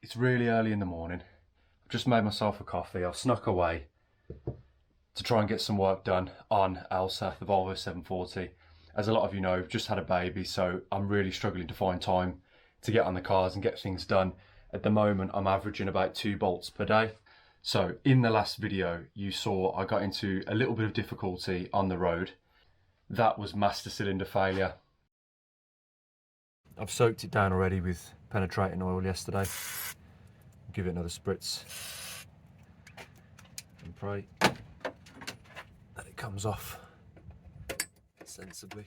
It's really early in the morning. I've just made myself a coffee. I've snuck away to try and get some work done on Elsa, the Volvo 740. As a lot of you know, I've just had a baby, so I'm really struggling to find time to get on the cars and get things done. At the moment, I'm averaging about 2 bolts per day. So in the last video, you saw I got into a little bit of difficulty on the road. That was master cylinder failure. I've soaked it down already with penetrating oil yesterday. Give it another spritz and pray that it comes off sensibly.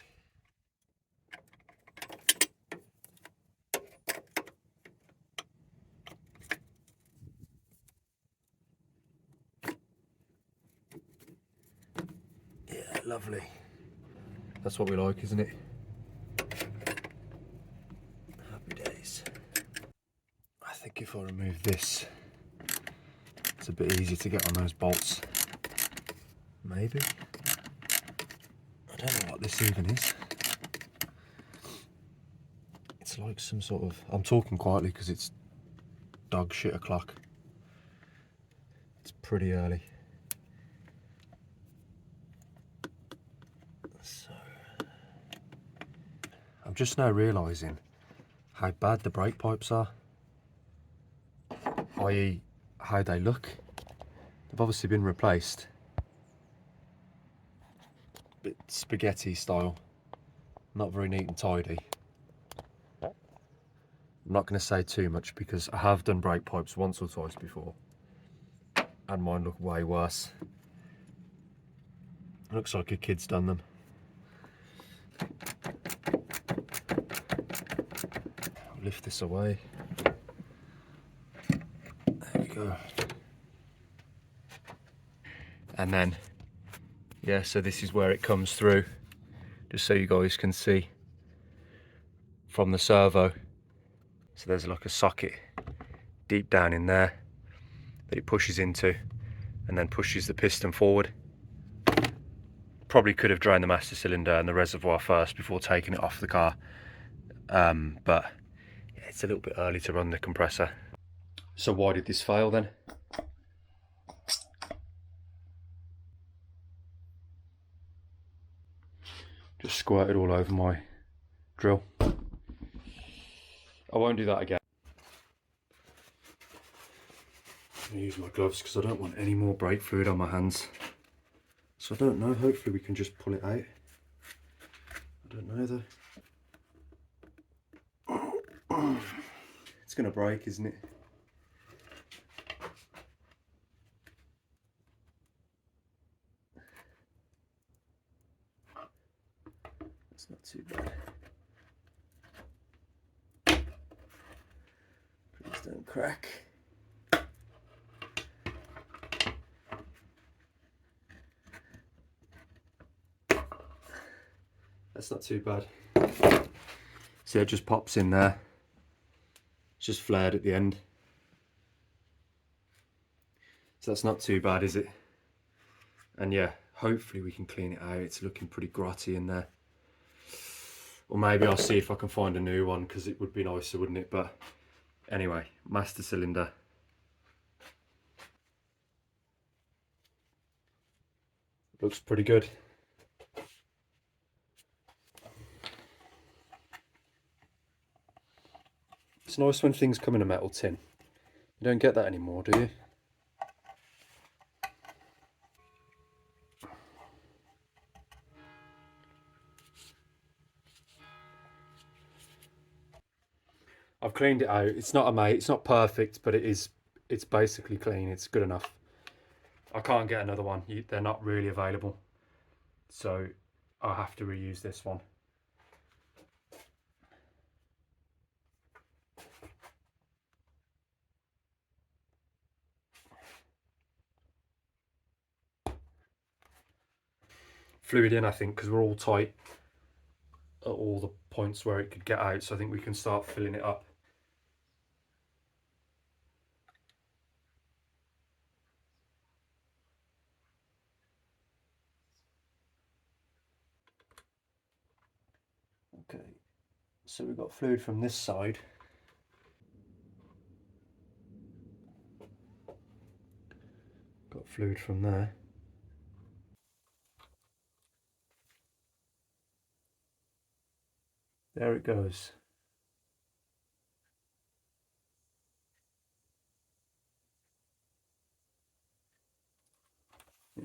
Yeah, lovely. That's what we like, isn't it? Happy days. I think if I remove this, it's a bit easier to get on those bolts. Maybe. I don't know what this even is. It's like some sort of... I'm talking quietly because it's dog shit o'clock. It's pretty early. So... I'm just now realising how bad the brake pipes are. I.e. how they look. They've obviously been replaced. Bit spaghetti style. Not very neat and tidy. I'm not going to say too much because I have done brake pipes once or twice before. And mine look way worse. Looks like a kid's done them. I'll lift this away. There we go. And then, yeah, so this is where it comes through. Just so you guys can see from the servo. So there's like a socket deep down in there that it pushes into and then pushes the piston forward. Probably could have drained the master cylinder and the reservoir first before taking it off the car. But yeah, it's a little bit early to run the compressor. So why did this fail then? Just squirted all over my drill. I won't do that again. I'm gonna use my gloves because I don't want any more brake fluid on my hands. So I don't know, hopefully we can just pull it out. I don't know though. It's gonna break, isn't it? That's not too bad. Please don't crack. That's not too bad. See, it just pops in there. It's just flared at the end. So that's not too bad, is it? And yeah, hopefully we can clean it out. It's looking pretty grotty in there. Or maybe I'll see if I can find a new one because it would be nicer, wouldn't it? But anyway, master cylinder. Looks pretty good. It's nice when things come in a metal tin. You don't get that anymore, do you? I've cleaned it out. It's not perfect, but it's basically clean. It's good enough. I can't get another one. They're not really available. So I'll have to reuse this one. Fluid in, I think, because we're all tight at all the points where it could get out. So I think we can start filling it up. Okay, so we've got fluid from this side. fluid from there. There it goes. Yeah.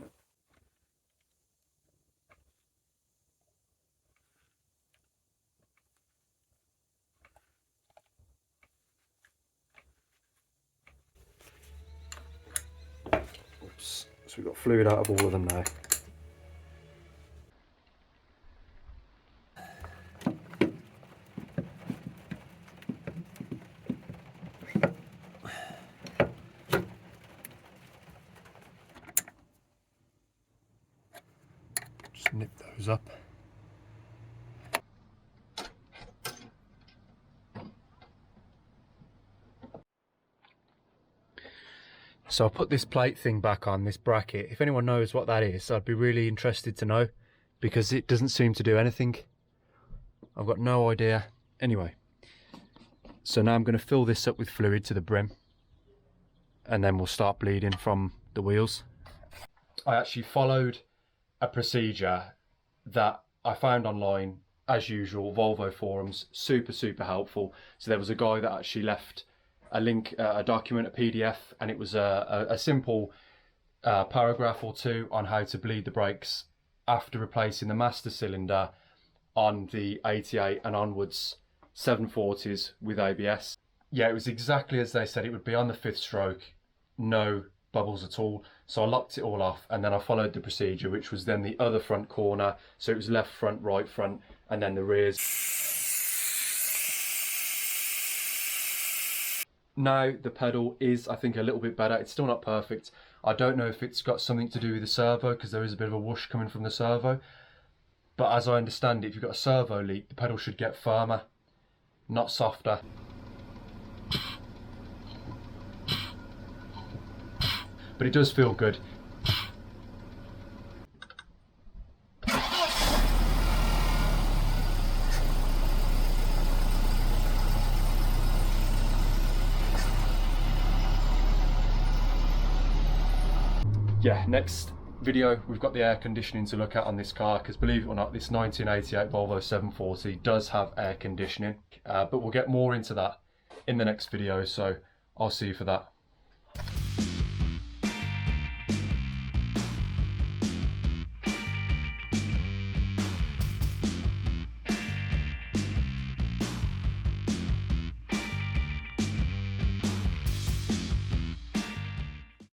Oops. So we've got fluid out of all of them now. Just nip those up. So I'll put this plate thing back on, this bracket. If anyone knows what that is, I'd be really interested to know, because it doesn't seem to do anything. I've got no idea. Anyway, so now I'm going to fill this up with fluid to the brim, and then we'll start bleeding from the wheels. I actually followed a procedure that I found online, as usual, Volvo forums, super helpful. So there was a guy that actually left a link, a document, a PDF, and it was a simple paragraph or two on how to bleed the brakes after replacing the master cylinder on the 88 and onwards 740s with ABS. Yeah, it was exactly as they said it would be on the 5th stroke, no bubbles at all. So I locked it all off, and then I followed the procedure, which was then the other front corner. So it was left front, right front, and then the rears. Now the pedal is, I think, a little bit better. It's still not perfect. I don't know if it's got something to do with the servo, because there is a bit of a whoosh coming from the servo. But as I understand it, if you've got a servo leak, the pedal should get firmer, not softer. But it does feel good. Yeah, next video we've got the air conditioning to look at on this car, because believe it or not, this 1988 Volvo 740 does have air conditioning, but we'll get more into that in the next video, so I'll see you for that.